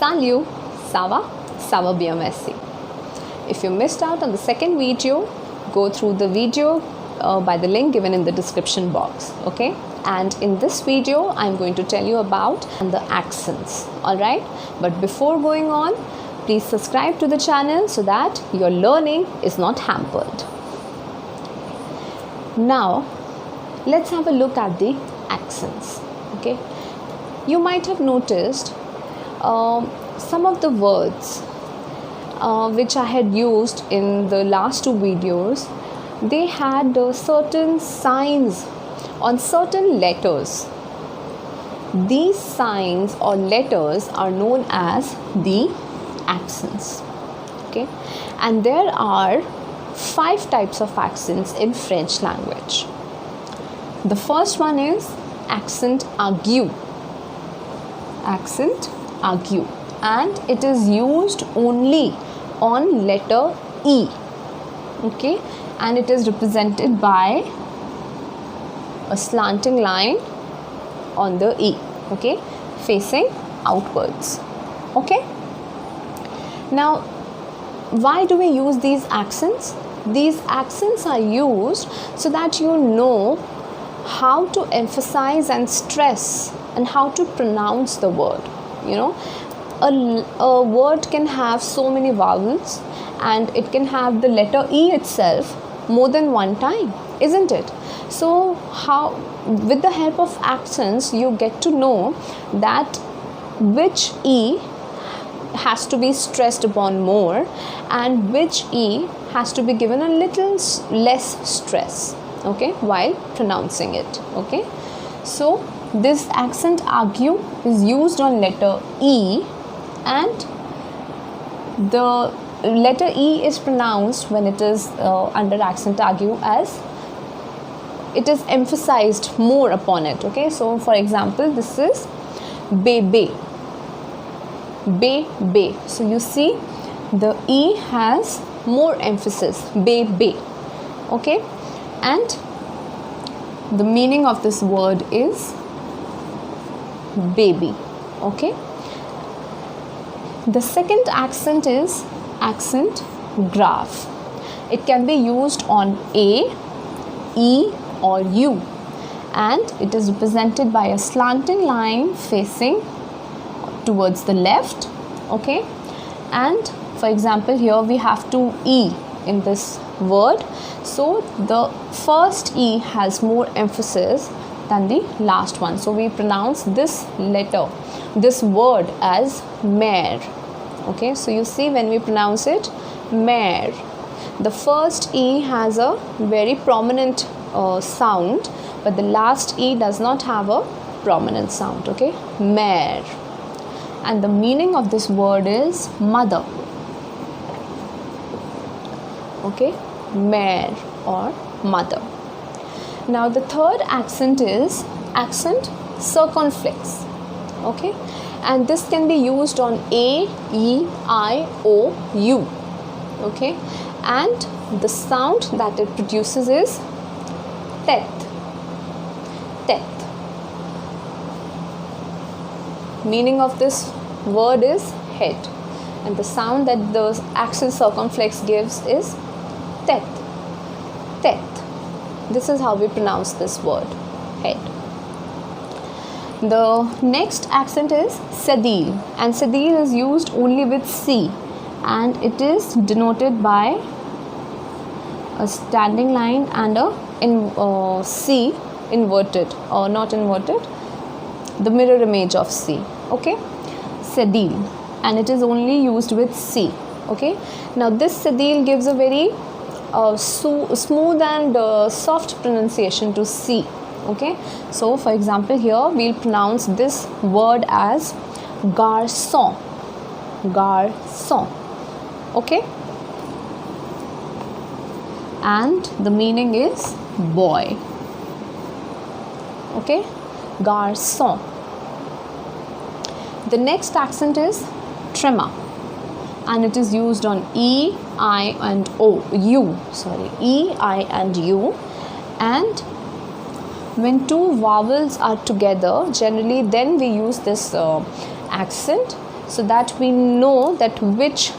Salut, ça va bien, merci. If you missed out on the second video, go through the video by the link given in the description box, okay? And in this video, I'm going to tell you about the accents, alright? But before going on, please subscribe to the channel so that your learning is not hampered. Now, let's have a look at the accents, okay? You might have noticed some of the words which I had used in the last two videos, they had certain signs on certain letters. These signs or letters are known as the accents, okay? And there are 5 types of accents in French language. The first one is accent aigu. Accent aigu, and it is used only on letter E, okay, and it is represented by a slanting line on the E, okay, facing outwards, okay. Now, why do we use these accents? These accents are used so that you know how to emphasize and stress and how to pronounce the word. You know, a word can have so many vowels and it can have the letter E itself more than one time, isn't it? So how, with the help of accents, you get to know that which E has to be stressed upon more and which E has to be given a little less stress, okay, while pronouncing it, okay. So this accent aigu is used on letter E, and the letter E is pronounced when it is under accent aigu as it is emphasized more upon it, okay. So for example, this is bebe, be. So you see the E has more emphasis, be, okay. And the meaning of this word is baby, okay. The second accent is accent grave. It can be used on A, E or U, and it is represented by a slanting line facing towards the left, okay. And for example, here we have 2 E in this word, so the first E has more emphasis than the last one, so we pronounce this letter, this word as mare, okay. So you see, when we pronounce it mare, the first E has a very prominent sound, but the last E does not have a prominent sound, okay, mare. And the meaning of this word is mother, okay, mare or mother. Now the third accent is accent circumflex, okay, and this can be used on A, E, I, O, U, okay, and the sound that it produces is teth. Meaning of this word is head, and the sound that the accent circumflex gives is teth. This is how we pronounce this word, head. The next accent is cédille, and cédille is used only with C, and it is denoted by a standing line and a C inverted or not inverted, the mirror image of C, okay, cédille, and it is only used with C, okay. Now this cédille gives a very smooth and soft pronunciation to C, okay. So for example, here we'll pronounce this word as garçon, okay, and the meaning is boy, okay, garçon. The next accent is tremor, and it is used on E, I and U, and when 2 vowels are together, generally then we use this accent so that we know that which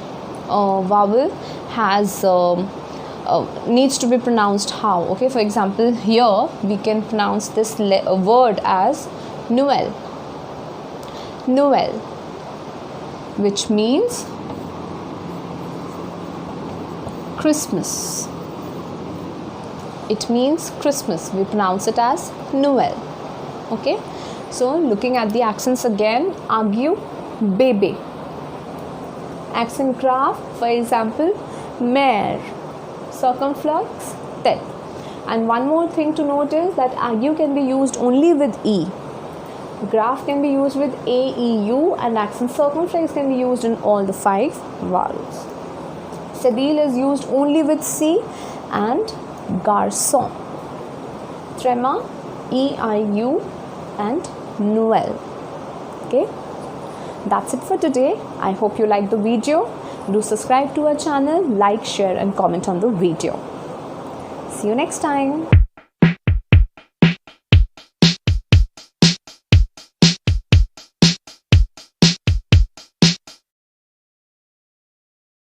vowel has needs to be pronounced how. Okay, for example, here we can pronounce this word as Noel. Noel, which means Christmas. It means Christmas. We pronounce it as Noel. Okay, so looking at the accents again, argue, bebe. Accent graph, for example, mare, circumflex, tet. And one more thing to note is that argue can be used only with E. Graph can be used with A, E, U, and accent circumflex can be used in all the 5 vowels. Cedille is used only with C, and garçon. Trema, E-I-U, and Noel. Okay, that's it for today. I hope you liked the video. Do subscribe to our channel, like, share, and comment on the video. See you next time.